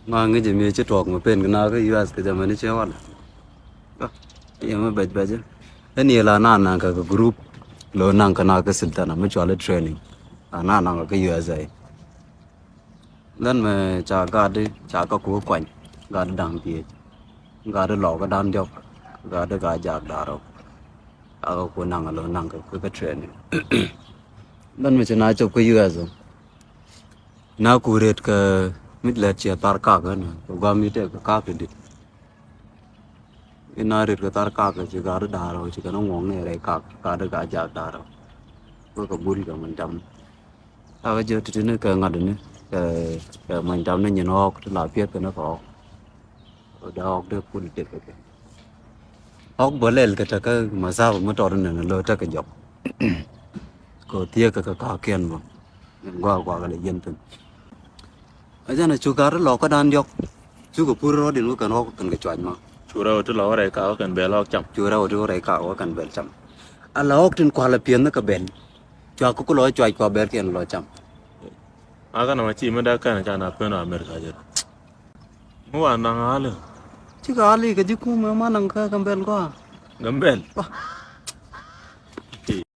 mà cái gì mình chết trọc mà bên cái nào cái US cái zaman ini cewek lah, ya mah baca-baca. Ini lah anak-anak ke grup, lo nang kena ke sultan, mencuali training, anak-anak ke US ay. Dan mà chả có cua quạnh, gà đằng kia, gà lò cái đan dọc, gà giặc đà rồi, chả có cua nang lo nang cái training. Dan mà chỉ nói cho cái US rồi, na kuret ke mit let chia tar ka ga na, gà mit cái cái dit. Ina rit ke tar ka ga chỉ gà đà rồi, chỉ cái nó ngon này rồi gà giặc đà rồi, cái bul cái mình chăm. Tao bây giờ thì nó cái ngặt nữa. Cái mình trong nó nhìn học thì là biết cái nó có ở đó học được phun được cái học bữa lên cái mà sao mà trò này nó lơ cái dọc có tia cái kiên mà qua cái dân tình ở đây là chú cá rất lo cái đàn dọc chú có pura đi lúc cái nó cần cái chuyện mà chú rau chú lò này cáo cần bè lò chậm chú rau chú này cả có cần bền chậm à là học trên qua là piên nó cái bền chú có lo chuyện qua bền kia lo chậm aga nama chi menda kan jana peno Amerika je mu anang ale chứ cái gì cũng mà nang cái bền quá gambel